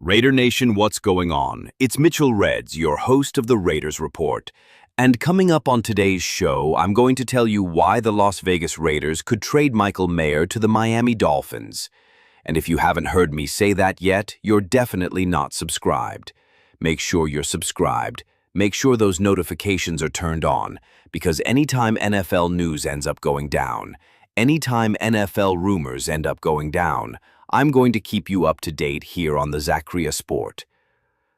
Raider Nation, what's going on? It's Mitchell Renz, your host of the Raiders Report. And coming up on today's show, I'm going to tell you why the Las Vegas Raiders could trade Michael Mayer to the Miami Dolphins. And if you haven't heard me say that yet, you're definitely not subscribed. Make sure you're subscribed. Make sure those notifications are turned on, because anytime NFL news ends up going down, anytime NFL rumors end up going down, I'm going to keep you up to date here on the Zachria Sport.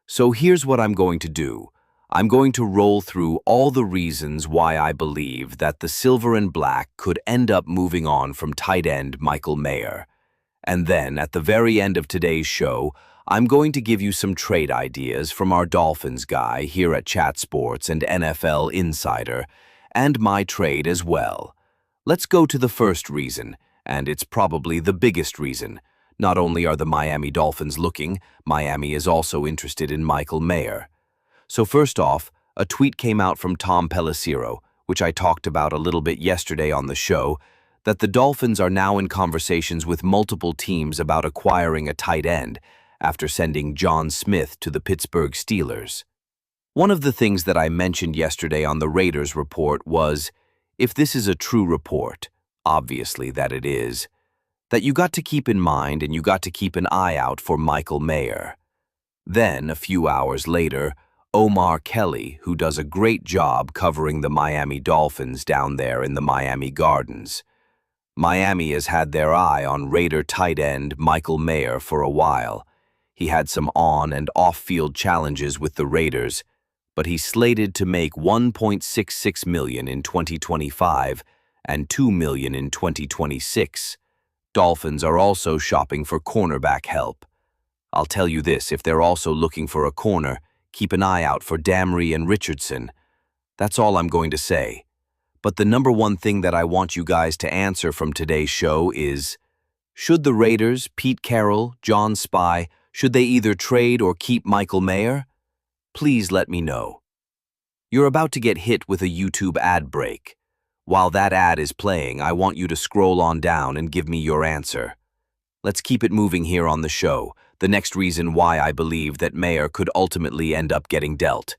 So here's what I'm going to do. I'm going to roll through all the reasons why I believe that the Silver and Black could end up moving on from tight end Michael Mayer. And then, at the very end of today's show, I'm going to give you some trade ideas from our Dolphins guy here at Chat Sports and NFL Insider, and my trade as well. Let's go to the first reason, and it's probably the biggest reason. Not only are the Miami Dolphins looking, Miami is also interested in Michael Mayer. So first off, a tweet came out from Tom Pelissero, which I talked about a little bit yesterday on the show, that the Dolphins are now in conversations with multiple teams about acquiring a tight end after sending Jonnu Smith to the Pittsburgh Steelers. One of the things that I mentioned yesterday on the Raiders report was, if this is a true report, obviously that it is, that you got to keep in mind and you got to keep an eye out for Michael Mayer. Then, a few hours later, Omar Kelly, who does a great job covering the Miami Dolphins down there in the Miami Gardens. Miami has had their eye on Raider tight end Michael Mayer for a while. He had some on- and off-field challenges with the Raiders, but he's slated to make $1.66 million in 2025 and $2 million in 2026. Dolphins are also shopping for cornerback help. I'll tell you this, if they're also looking for a corner, keep an eye out for Damry and Richardson. That's all I'm going to say. But the number one thing that I want you guys to answer from today's show is, should the Raiders, Pete Carroll, John Spytek, should they either trade or keep Michael Mayer? Please let me know. You're about to get hit with a YouTube ad break. While that ad is playing, I want you to scroll on down and give me your answer. Let's keep it moving here on the show. The next reason why I believe that Mayer could ultimately end up getting dealt.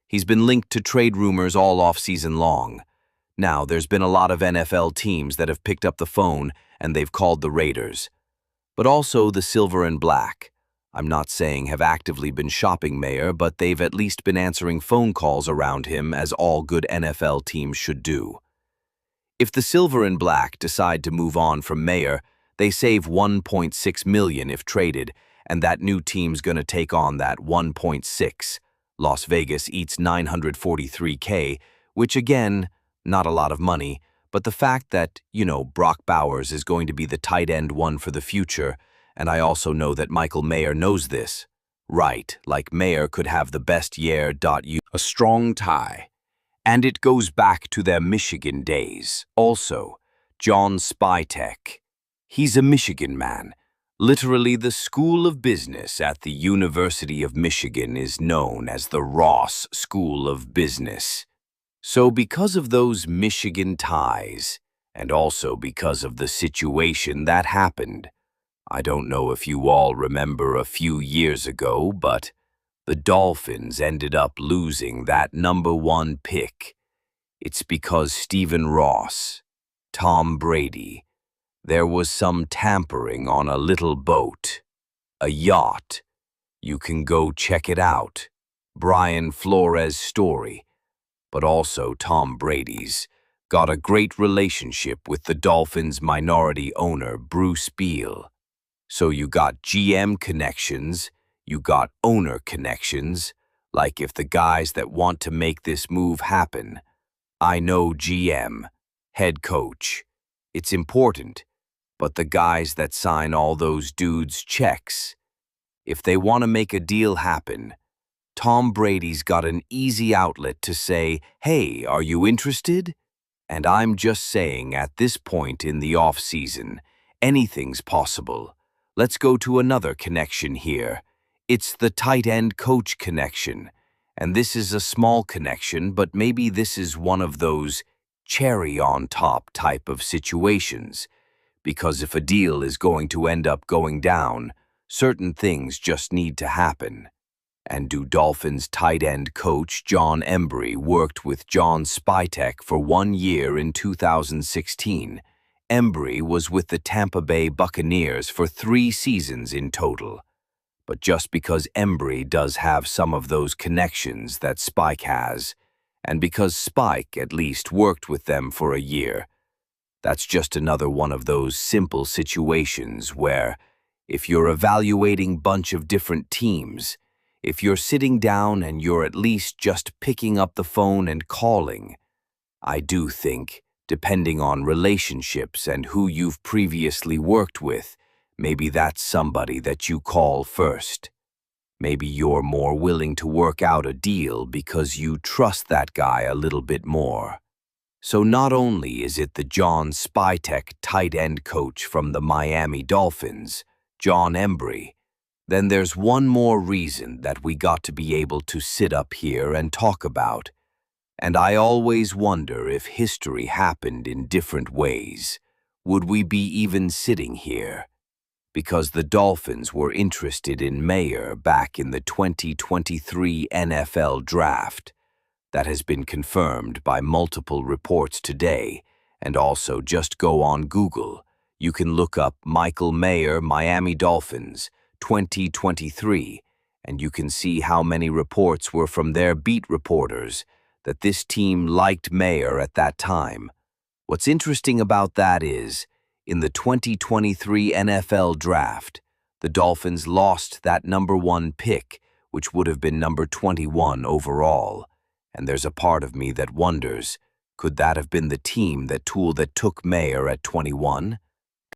He's been linked to trade rumors all off-season long. Now, there's been a lot of NFL teams that have picked up the phone and they've called the Raiders. But also the Silver and Black. I'm not saying have actively been shopping Mayer, but they've at least been answering phone calls around him, as all good NFL teams should do. If the Silver and Black decide to move on from Mayer, they save $1.6 million if traded, and that new team's gonna take on that $1.6. Las Vegas eats $943K, which again, not a lot of money, but the fact that, Brock Bowers is going to be the tight end one for the future, and I also know that Michael Mayer knows this. Right, like Mayer could have the best year. A strong tie. And it goes back to their Michigan days. Also, John Spytek. He's a Michigan man. Literally, the School of Business at the University of Michigan is known as the Ross School of Business. So because of those Michigan ties, and also because of the situation that happened, I don't know if you all remember a few years ago, but the Dolphins ended up losing that #1 pick. It's because Stephen Ross, Tom Brady, there was some tampering on a little boat, a yacht. You can go check it out. Brian Flores' story. But also Tom Brady's got a great relationship with the Dolphins' minority owner, Bruce Beal. So you got GM connections, you got owner connections, like if the guys that want to make this move happen. I know GM, head coach. It's important, but the guys that sign all those dudes' checks, if they want to make a deal happen, Tom Brady's got an easy outlet to say, hey, are you interested? And I'm just saying, at this point in the off-season, anything's possible. Let's go to another connection here. It's the tight end coach connection. And this is a small connection, but maybe this is one of those cherry on top type of situations. Because if a deal is going to end up going down, Certain things just need to happen. And do Dolphins tight end coach John Embry worked with John Spytek for 1 year in 2016. Embry was with the Tampa Bay Buccaneers for 3 seasons in total. But just because Embry does have some of those connections that Spike has, and because Spike at least worked with them for a year, that's just another one of those simple situations where, if you're evaluating a bunch of different teams, if you're sitting down and you're at least just picking up the phone and calling, I do think, depending on relationships and who you've previously worked with, maybe that's somebody that you call first. Maybe you're more willing to work out a deal because you trust that guy a little bit more. So not only is it the John Spytek tight end coach from the Miami Dolphins, John Embry, then there's one more reason that we got to be able to sit up here and talk about. And I always wonder if history happened in different ways, would we be even sitting here? Because the Dolphins were interested in Mayer back in the 2023 NFL Draft. That has been confirmed by multiple reports today, and also just go on Google. You can look up Michael Mayer, Miami Dolphins, 2023, and you can see how many reports were from their beat reporters that this team liked Mayer at that time. What's interesting about that is, in the 2023 NFL Draft, the Dolphins lost that number 1 pick, which would have been number 21 overall. And there's a part of me that wonders, could that have been the team that took Mayer at 21?